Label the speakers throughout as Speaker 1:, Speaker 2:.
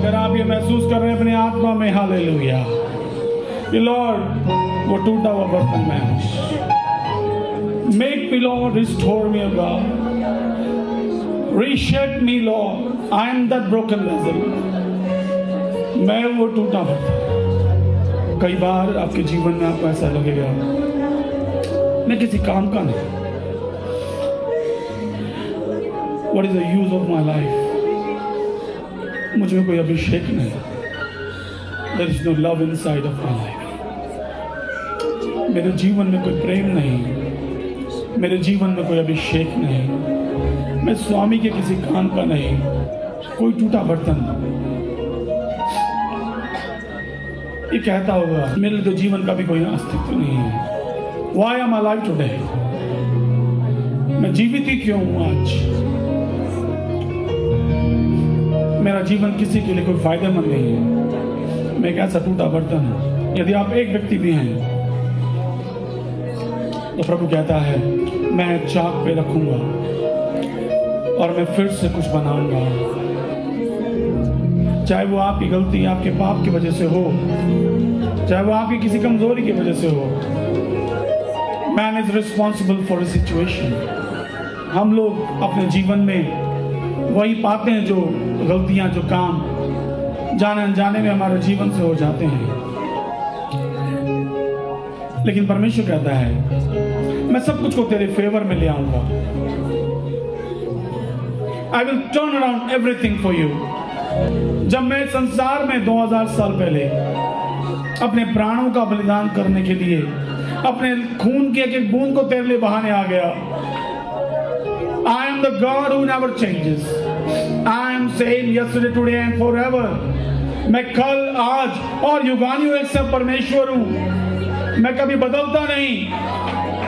Speaker 1: अगर आप ये महसूस कर रहे हैं अपने आत्मा में, हालेलुया, कि लॉर्ड वो टूटा हुआ बर्तन मैं हूं, make me Lord, restore me God, reshape me Lord, I am that broken vessel, मैं वो टूटा बर्तन। कई बार आपके जीवन में आपको ऐसा लगेगा मैं किसी काम का नहीं, what is the use of my life, मुझे कोई अभिषेक नहीं, there is no love inside of my life, मेरे जीवन में कोई प्रेम नहीं, मेरे जीवन में कोई अभिषेक नहीं, मैं स्वामी के किसी काम का नहीं, कोई टूटा बर्तन। ये कहता होगा मेरे लिए तो जीवन का भी कोई अस्तित्व नहीं है, Why am I alive today? मैं जीवित ही क्यों हूं आज? मेरा जीवन किसी के लिए कोई फायदेमंद नहीं है, मैं एक ऐसा टूटा बर्तन हूं। यदि आप एक व्यक्ति भी हैं तो प्रभु कहता है मैं चाक पे रखूंगा और मैं फिर से कुछ बनाऊंगा, चाहे वो आपकी गलती, आपके पाप की वजह से हो, चाहे वो आपकी किसी कमजोरी की वजह से हो। Man is responsible for a situation. हम लोग अपने जीवन में वही पाते हैं जो गलतियां, जो काम जाने अनजाने में हमारे जीवन से हो जाते हैं, लेकिन परमेश्वर कहता है मैं सब कुछ को तेरे फेवर में ले आऊंगा। I will turn around everything for you. जब मैं संसार में 2000 साल पहले अपने प्राणों का बलिदान करने के लिए अपने खून के एक बूंद को तेरे लिए बहाने आ गया, I am the God who never changes. I am same yesterday, today and forever. मैं कल, आज और युगानियों एक सब परमेश्वर हूँ, मैं कभी बदलता नहीं।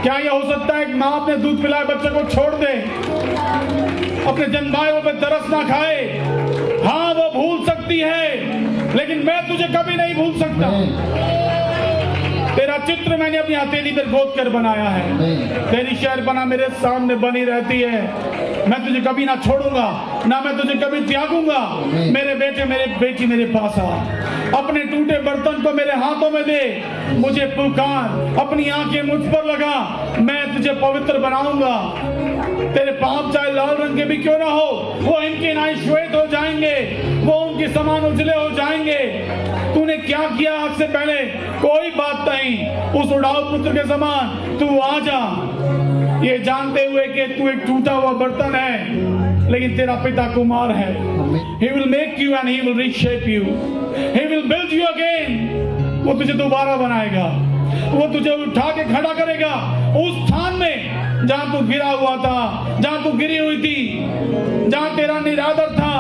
Speaker 1: क्या यह हो सकता है कि माँ अपने दूध पिलाए बच्चे को छोड़ दे, अपने जन्माए पे तरस ना खाए? हाँ, वो भूल सकती है, लेकिन मैं तुझे कभी नहीं भूल सकता। तेरा चित्र मैंने अपनी हथेली पर गोद कर बनाया है, तेरी शहरपनाह मेरे सामने बनी रहती है। मैं तुझे कभी ना छोड़ूंगा, ना मैं तुझे कभी त्यागूंगा। मेरे बेटे, मेरे बेटी मेरे पास आ, अपने टूटे बर्तन को मेरे हाथों में दे, मुझे पुकार, अपनी आंखें मुझ पर लगा, मैं तुझे पवित्र बनाऊंगा। तेरे पाप चाहे लाल रंग के भी क्यों ना हो, वो इनके नाई श्वेत हो जाएंगे, वो उनके समान उजले हो जाएंगे। तूने क्या किया आज से पहले? कोई बात नहीं, उस उड़ाऊ पुत्र के समान तू आ जा, ये जानते हुए कि तू एक टूटा हुआ बर्तन है, लेकिन तेरा पिता कुमार है। He will make you and he will reshape you. He will build you again. वो तुझे दोबारा बनाएगा, वो तुझे उठा के खड़ा करेगा उस स्थान में जहां तू गिरा हुआ था, जहां तू गिरी हुई थी, जहां तेरा निरादर था।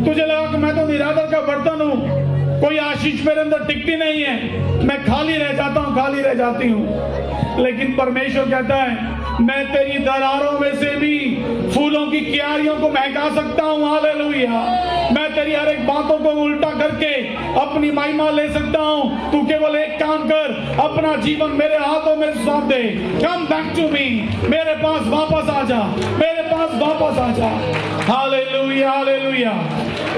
Speaker 1: तुझे लगा कि मैं तो निरादर का बर्तन हूं, कोई आशीष मेरे अंदर टिकती नहीं है, मैं खाली रह जाता हूं, खाली रह जाती हूं। लेकिन परमेश्वर कहता है मैं तेरी दरारों में से भी फूलों की क्यारियों को महका सकता हूं। हालेलुया। मैं तेरी हर एक बातों को उल्टा करके अपनी महिमा ले सकता हूं। तू केवल एक काम कर, अपना जीवन मेरे हाथों में सौंप दे। कम बैक टू मी, मेरे पास वापस आ जा, मेरे पास वापस आ जा। Hallelujah, hallelujah.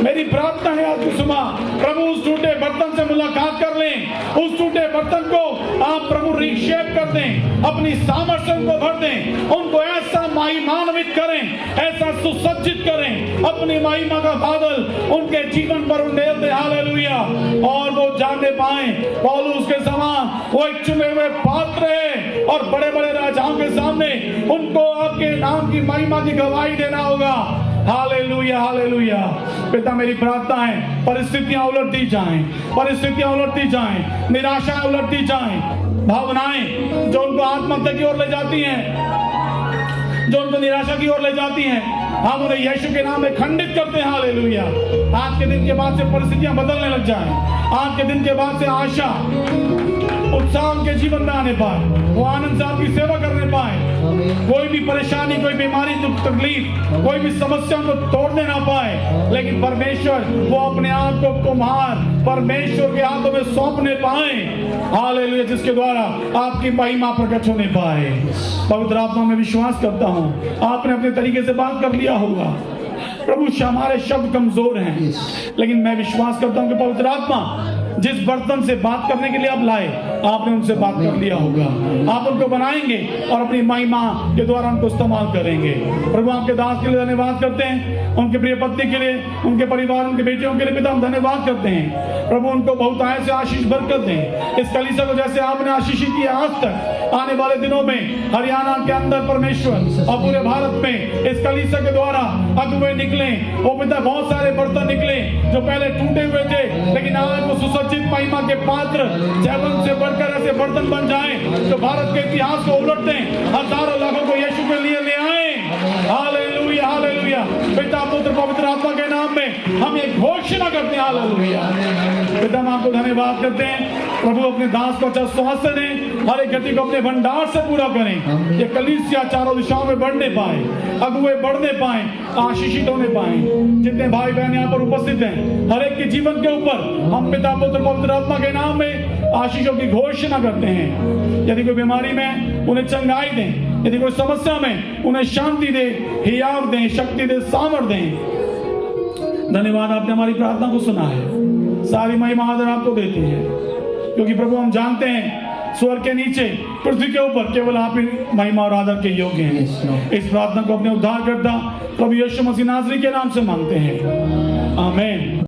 Speaker 1: मेरी प्रार्थना है आज की सुबह प्रभु उस टूटे बर्तन से मुलाकात कर लें, उस टूटे बर्तन को आप प्रभु रीशेप कर दें, अपनी सामर्थ्य को भर दें, उनको ऐसा महिमान्वित करें, ऐसा सुसज्जित करें, अपनी महिमा का बादल उनके जीवन पर उंडेल दे। हालेलुया। और वो जानने पाए पौलुस के समान वो एक चुने हुए पात्र है, और बड़े बड़े राजाओं के सामने उनको आपके नाम की महिमा की गवाही देना होगा। Hallelujah, hallelujah. पिता, मेरी प्रार्थना है परिस्थितियां उलटती जाएं, परिस्थितियां उलटती जाएं, निराशा उलटती जाएं, भावनाएं जो उनको आत्महत्या की ओर ले जाती हैं, जो उनको निराशा की ओर ले जाती हैं, हम उन्हें यीशु के नाम में खंडित करते हैं। हालेलुया। आज के दिन के बाद से परिस्थितियां बदलने लग जाएं, आज के दिन के बाद से आशा, उत्साह उनके जीवन में आने पाए, वो आनंद से आपकी सेवा करने पाए, कोई भी परेशानी, कोई बीमारी, दुख, तकलीफ, कोई भी समस्या को तोड़ने ना पाए, लेकिन परमेश्वर वो अपने आप को कुम्हार परमेश्वर के हाथों में सौंपने पाए। हालेलुया। जिसके द्वारा आपकी महिमा प्रकट होने पाए। पवित्र आत्मा में विश्वास करता हूं आपने अपने तरीके से बात कर लिया होगा, प्रभु हमारे शब्द कमजोर हैं, लेकिन मैं विश्वास करता हूं कि पवित्र आत्मा जिस बर्तन से बात करने के लिए आप लाए, आपने उनसे बात कर लिया होगा। आप उनको बनाएंगे और अपनी महिमा के द्वारा उनको इस्तेमाल करेंगे। प्रभु आपके दास के लिए धन्यवाद करते हैं, उनके प्रिय पत्नी के लिए, उनके परिवार, उनके बेटियों के लिए पिता हम धन्यवाद करते हैं। प्रभु उनको बहुत आय से आशीष बरकत दें। इस कलीसिया को जैसे आपने आशीषित किया आज तक, आने वाले दिनों में हरियाणा के अंदर परमेश्वर और पूरे भारत में इस कलीसिया के द्वारा अगुवे निकले। वो पिता बहुत सारे बर्तन निकले जो पहले टूटे हुए थे, लेकिन आज वो सुसज्जित महिमा के पात्र जैवन से बढ़कर ऐसे बर्तन बन जाएं जो भारत के इतिहास को उलट दें, हजारों लाखों को यीशु के लिए ले आए। Hallelujah, hallelujah. पिता पुत्र पवित्र आत्मा के नाम में हम ये घोषणा करते हैं। हालेलुया। पिता हम आपको धन्यवाद करते हैं। प्रभु अपने दास को अच्छा स्वास्थ्य दें, हर एक गति को अपने भंडार से पूरा करें। ये कलीसिया चारों दिशाओं में बढ़ने पाए, अगुवे बढ़ने पाए, आशीषित होने पाए। जितने भाई बहन यहाँ पर उपस्थित हैं, हर एक के जीवन के ऊपर हम पिता पुत्र पवित्र आत्मा के नाम में आशीषों की घोषणा करते हैं। यदि कोई बीमारी में उन्हें चंगाई दें, यदि कोई समस्या में उन्हें शांति दे, हियाव दें, शक्ति दे, सामर्थ दें। धन्यवाद, आपने हमारी प्रार्थना को सुना है। सारी महिमा आदर आपको देते हैं, क्योंकि प्रभु हम जानते हैं स्वर्ग के नीचे, पृथ्वी के ऊपर केवल आप ही महिमा और आदर के योग्य हैं। इस प्रार्थना को अपने उद्धारकर्ता प्रभु यीशु मसीह नाज़री के नाम से मांगते हैं, आमीन।